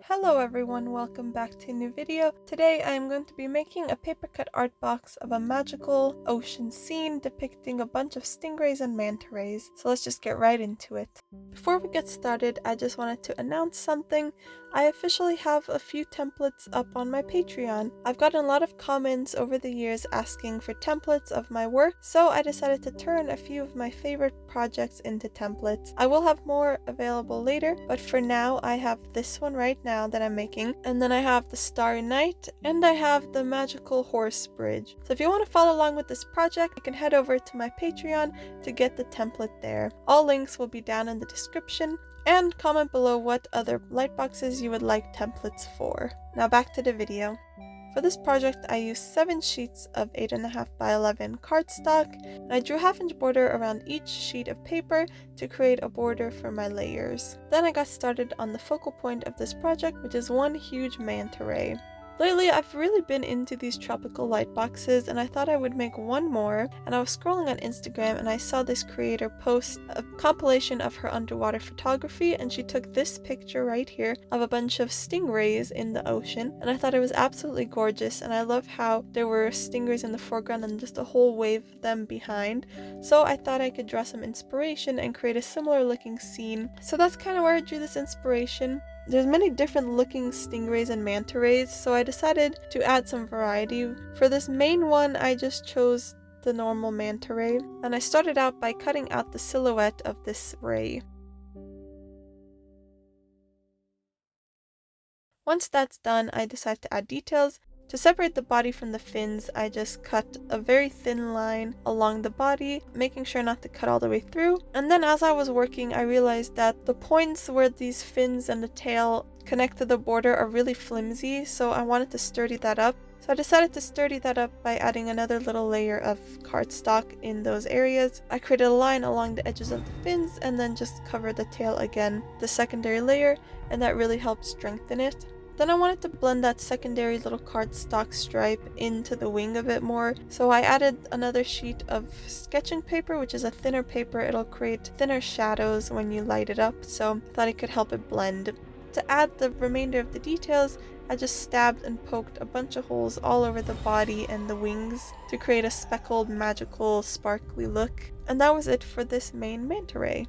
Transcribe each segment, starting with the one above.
Hello everyone, welcome back to a new video. Today I am going to be making a papercut art box of a magical ocean scene depicting a bunch of stingrays and manta rays. So let's just get right into it. Before we get started, I just wanted to announce something. I officially have a few templates up on my Patreon. I've gotten a lot of comments over the years asking for templates of my work, so I decided to turn a few of my favorite projects into templates. I will have more available later, but for now I have this one right now that I'm making, and then I have the Starry Night, and I have the Magical Horse Bridge. So if you want to follow along with this project, you can head over to my Patreon to get the template there. All links will be down in the description, and comment below what other lightboxes you would like templates for. Now back to the video. For this project, I used 7 sheets of 8.5 by 11 cardstock, and I drew a half-inch border around each sheet of paper to create a border for my layers. Then I got started on the focal point of this project, which is one huge manta ray. Lately, I've really been into these tropical light boxes, and I thought I would make one more, and I was scrolling on Instagram and I saw this creator post a compilation of her underwater photography, and she took this picture right here of a bunch of stingrays in the ocean, and I thought it was absolutely gorgeous, and I love how there were stingrays in the foreground and just a whole wave of them behind. So I thought I could draw some inspiration and create a similar looking scene. So that's kind of where I drew this inspiration. There's many different looking stingrays and manta rays, so I decided to add some variety. For this main one, I just chose the normal manta ray, and I started out by cutting out the silhouette of this ray. Once that's done, I decided to add details. To separate the body from the fins, I just cut a very thin line along the body, making sure not to cut all the way through. And then as I was working, I realized that the points where these fins and the tail connect to the border are really flimsy, so I wanted to sturdy that up. So I decided to sturdy that up by adding another little layer of cardstock in those areas. I created a line along the edges of the fins and then just covered the tail again, the secondary layer, and that really helped strengthen it. Then I wanted to blend that secondary little cardstock stripe into the wing a bit more, so I added another sheet of sketching paper, which is a thinner paper. It'll create thinner shadows when you light it up, so I thought it could help it blend. To add the remainder of the details, I just stabbed and poked a bunch of holes all over the body and the wings to create a speckled, magical, sparkly look. And that was it for this main manta ray.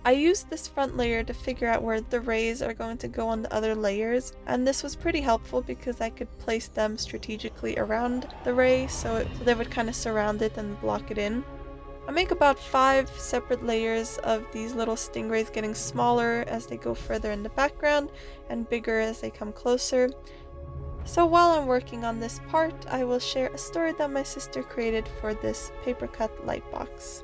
I used this front layer to figure out where the rays are going to go on the other layers, and this was pretty helpful because I could place them strategically around the ray so they would kind of surround it and block it in. I make about 5 separate layers of these little stingrays, getting smaller as they go further in the background and bigger as they come closer. So while I'm working on this part, I will share a story that my sister created for this papercut light box.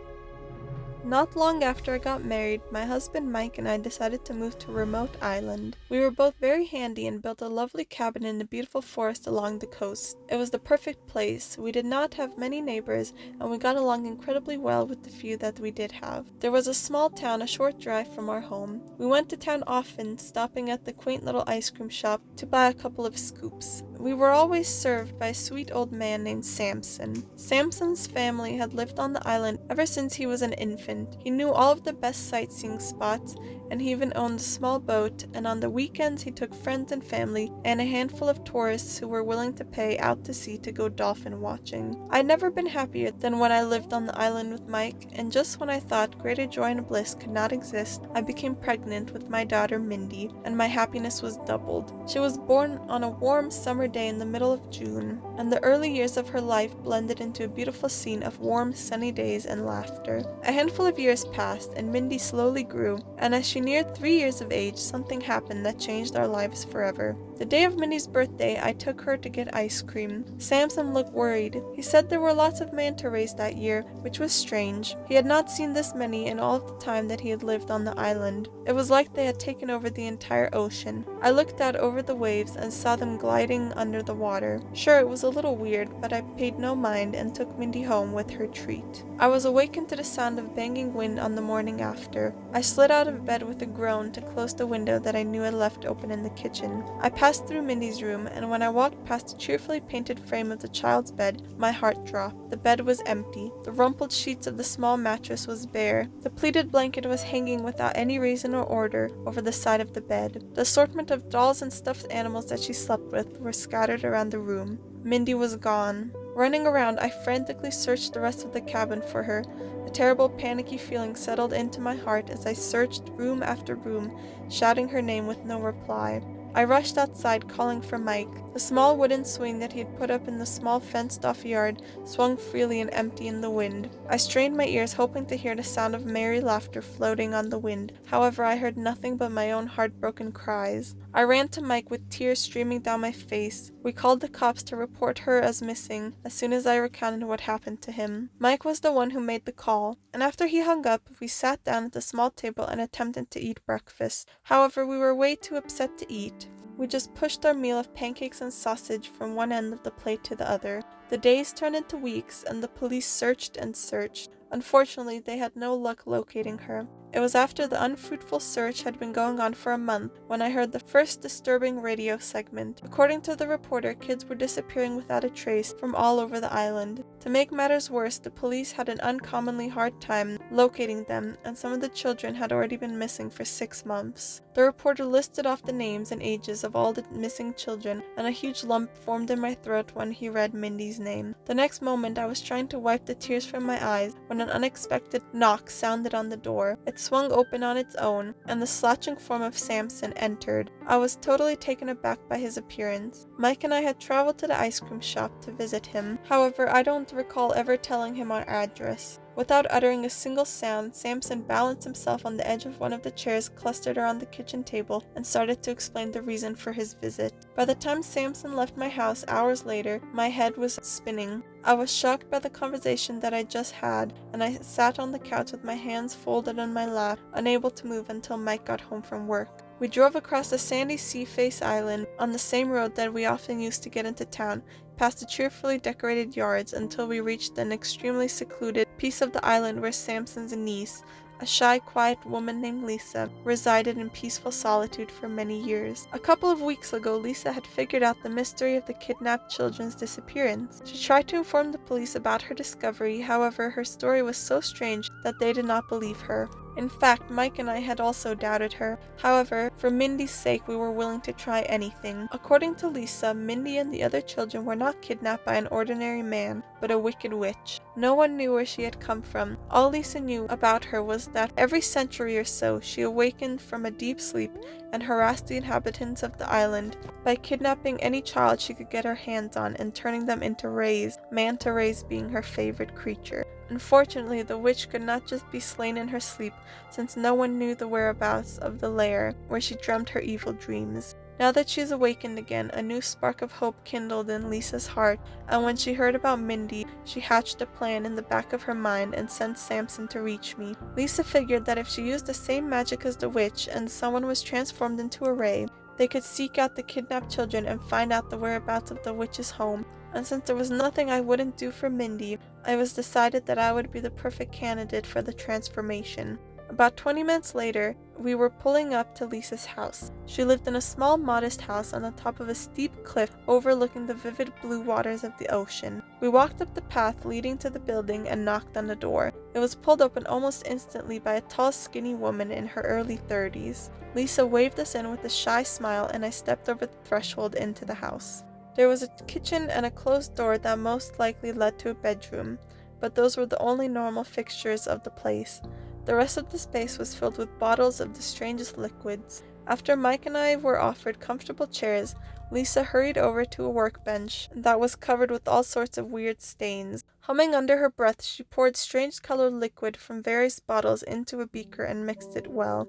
Not long after I got married, my husband Mike and I decided to move to a remote island. We were both very handy and built a lovely cabin in a beautiful forest along the coast. It was the perfect place. We did not have many neighbors, and we got along incredibly well with the few that we did have. There was a small town a short drive from our home. We went to town often, stopping at the quaint little ice cream shop to buy a couple of scoops. We were always served by a sweet old man named Samson. Samson's family had lived on the island ever since he was an infant. He knew all of the best sightseeing spots, and he even owned a small boat, and on the weekends he took friends and family and a handful of tourists who were willing to pay out to sea to go dolphin watching. I'd never been happier than when I lived on the island with Mike, and just when I thought greater joy and bliss could not exist, I became pregnant with my daughter Mindy, and my happiness was doubled. She was born on a warm summer day in the middle of June, and the early years of her life blended into a beautiful scene of warm, sunny days and laughter. A handful of years passed, and Mindy slowly grew, and as she neared 3 years of age, something happened that changed our lives forever. The day of Minnie's birthday, I took her to get ice cream. Samson looked worried. He said there were lots of manta rays that year, which was strange. He had not seen this many in all of the time that he had lived on the island. It was like they had taken over the entire ocean. I looked out over the waves and saw them gliding under the water. Sure, it was a little weird, but I paid no mind and took Mindy home with her treat. I was awakened to the sound of banging wind on the morning after. I slid out of bed with a groan to close the window that I knew I left open in the kitchen. I patted passed through Mindy's room, and when I walked past the cheerfully painted frame of the child's bed, my heart dropped. The bed was empty. The rumpled sheets of the small mattress was bare. The pleated blanket was hanging without any reason or order over the side of the bed. The assortment of dolls and stuffed animals that she slept with were scattered around the room. Mindy was gone. Running around, I frantically searched the rest of the cabin for her. A terrible panicky feeling settled into my heart as I searched room after room, shouting her name with no reply. I rushed outside, calling for Mike. The small wooden swing that he had put up in the small fenced-off yard swung freely and empty in the wind. I strained my ears, hoping to hear the sound of merry laughter floating on the wind. However, I heard nothing but my own heartbroken cries. I ran to Mike with tears streaming down my face. We called the cops to report her as missing as soon as I recounted what happened to him. Mike was the one who made the call, and after he hung up, we sat down at the small table and attempted to eat breakfast. However, we were way too upset to eat. We just pushed our meal of pancakes and sausage from one end of the plate to the other. The days turned into weeks, and the police searched and searched. Unfortunately, they had no luck locating her. It was after the unfruitful search had been going on for a month when I heard the first disturbing radio segment. According to the reporter, kids were disappearing without a trace from all over the island. To make matters worse, the police had an uncommonly hard time locating them, and some of the children had already been missing for 6 months. The reporter listed off the names and ages of all the missing children, and a huge lump formed in my throat when he read Mindy's name. The next moment, I was trying to wipe the tears from my eyes when an unexpected knock sounded on the door. It swung open on its own, and the slouching form of Samson entered. I was totally taken aback by his appearance. Mike and I had traveled to the ice cream shop to visit him. However, I don't recall ever telling him our address. Without uttering a single sound, Samson balanced himself on the edge of one of the chairs clustered around the kitchen table and started to explain the reason for his visit. By the time Samson left my house hours later, my head was spinning. I was shocked by the conversation that I just had, and I sat on the couch with my hands folded on my lap, unable to move until Mike got home from work. We drove across the sandy sea-face island on the same road that we often used to get into town, past the cheerfully decorated yards until we reached an extremely secluded piece of the island where Samson's niece, a shy, quiet woman named Lisa, resided in peaceful solitude for many years. A couple of weeks ago, Lisa had figured out the mystery of the kidnapped children's disappearance. She tried to inform the police about her discovery, however, her story was so strange that they did not believe her. In fact, Mike and I had also doubted her. However, for Mindy's sake, we were willing to try anything. According to Lisa, Mindy and the other children were not kidnapped by an ordinary man, but a wicked witch. No one knew where she had come from. All Lisa knew about her was that every century or so, she awakened from a deep sleep and harassed the inhabitants of the island by kidnapping any child she could get her hands on and turning them into rays, Manta Rays being her favorite creature. Unfortunately, the witch could not just be slain in her sleep, since no one knew the whereabouts of the lair where she dreamt her evil dreams. Now that she is awakened again, a new spark of hope kindled in Lisa's heart, and when she heard about Mindy, she hatched a plan in the back of her mind and sent Samson to reach me. Lisa figured that if she used the same magic as the witch and someone was transformed into a ray, they could seek out the kidnapped children and find out the whereabouts of the witch's home. And since there was nothing I wouldn't do for Mindy, it was decided that I would be the perfect candidate for the transformation. About 20 minutes later, we were pulling up to Lisa's house. She lived in a small, modest house on the top of a steep cliff overlooking the vivid blue waters of the ocean. We walked up the path leading to the building and knocked on the door. It was pulled open almost instantly by a tall, skinny woman in her early 30s. Lisa waved us in with a shy smile, and I stepped over the threshold into the house. There was a kitchen and a closed door that most likely led to a bedroom, but those were the only normal fixtures of the place. The rest of the space was filled with bottles of the strangest liquids. After Mike and I were offered comfortable chairs, Lisa hurried over to a workbench that was covered with all sorts of weird stains. Humming under her breath, she poured strange-colored liquid from various bottles into a beaker and mixed it well.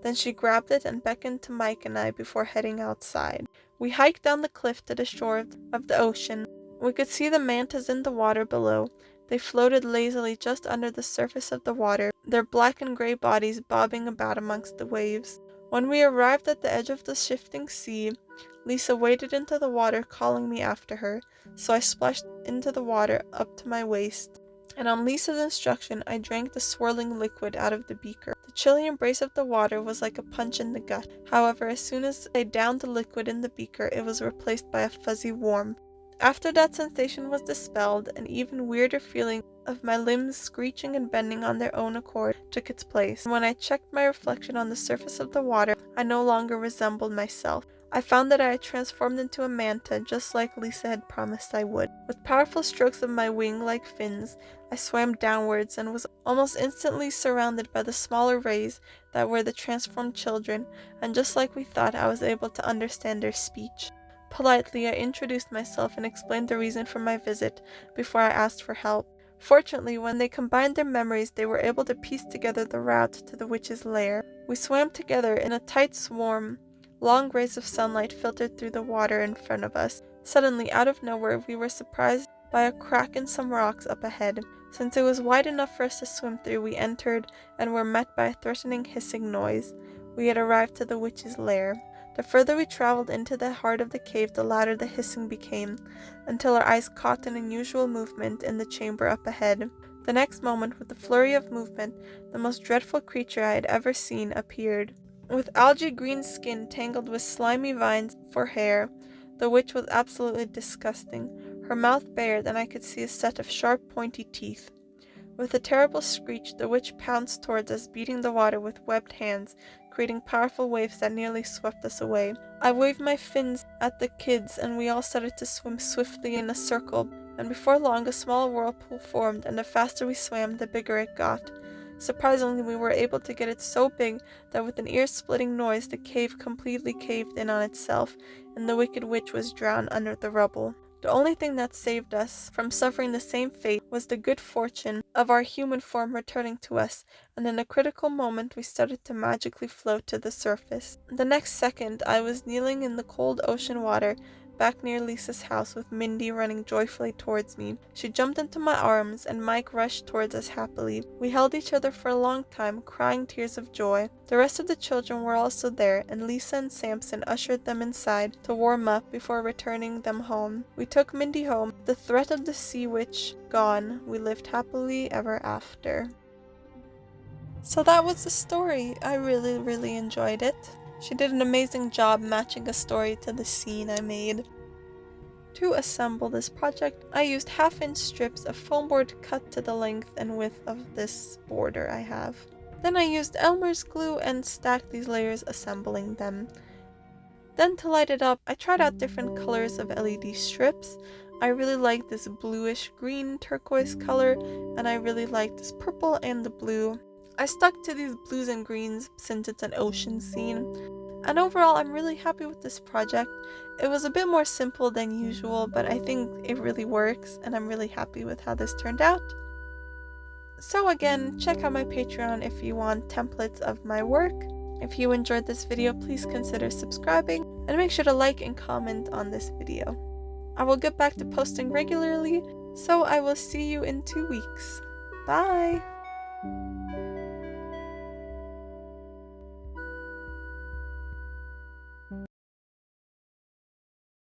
Then she grabbed it and beckoned to Mike and I before heading outside. We hiked down the cliff to the shore of the ocean. We could see the mantas in the water below. They floated lazily just under the surface of the water, their black and gray bodies bobbing about amongst the waves. When we arrived at the edge of the shifting sea, Lisa waded into the water, calling me after her, so I splashed into the water up to my waist, and on Lisa's instruction, I drank the swirling liquid out of the beaker. The The chilly embrace of the water was like a punch in the gut. However, as soon as I downed the liquid in the beaker, it was replaced by a fuzzy warmth. After that sensation was dispelled, an even weirder feeling of my limbs screeching and bending on their own accord took its place. And when I checked my reflection on the surface of the water, I no longer resembled myself. I found that I had transformed into a manta, just like Lisa had promised I would. With powerful strokes of my wing-like fins, I swam downwards and was almost instantly surrounded by the smaller rays that were the transformed children, and just like we thought, I was able to understand their speech. Politely, I introduced myself and explained the reason for my visit before I asked for help. Fortunately, when they combined their memories, they were able to piece together the route to the witch's lair. We swam together in a tight swarm. Long rays of sunlight filtered through the water in front of us. Suddenly, out of nowhere, we were surprised by a crack in some rocks up ahead. Since it was wide enough for us to swim through, we entered and were met by a threatening hissing noise. We had arrived to the witch's lair. The further we traveled into the heart of the cave, the louder the hissing became, until our eyes caught an unusual movement in the chamber up ahead. The next moment, with a flurry of movement, the most dreadful creature I had ever seen appeared. With algae green skin tangled with slimy vines for hair, the witch was absolutely disgusting. Her mouth bared, and I could see a set of sharp, pointy teeth. With a terrible screech, the witch pounced towards us, beating the water with webbed hands, creating powerful waves that nearly swept us away. I waved my fins at the kids, and we all started to swim swiftly in a circle, and before long a small whirlpool formed, and the faster we swam, the bigger it got. Surprisingly, we were able to get it so big that with an ear-splitting noise, the cave completely caved in on itself, and the wicked witch was drowned under the rubble. The only thing that saved us from suffering the same fate was the good fortune of our human form returning to us, and in a critical moment we started to magically float to the surface. The next second, I was kneeling in the cold ocean water, back near Lisa's house, with Mindy running joyfully towards me. She jumped into my arms, and Mike rushed towards us happily. We held each other for a long time, crying tears of joy. The rest of the children were also there, and Lisa and Samson ushered them inside to warm up before returning them home. We took Mindy home. The threat of the sea witch gone, we lived happily ever after. So that was the story. I really enjoyed it. She did an amazing job matching a story to the scene I made. To assemble this project, I used 1/2-inch strips of foam board cut to the length and width of this border I have. Then I used Elmer's glue and stacked these layers, assembling them. Then to light it up, I tried out different colors of LED strips. I really like this bluish green turquoise color, and I really like this purple and the blue. I stuck to these blues and greens since it's an ocean scene, and overall I'm really happy with this project. It was a bit more simple than usual, but I think it really works, and I'm really happy with how this turned out. So again, check out my Patreon if you want templates of my work. If you enjoyed this video, please consider subscribing, and make sure to like and comment on this video. I will get back to posting regularly, so I will see you in 2 weeks. Bye!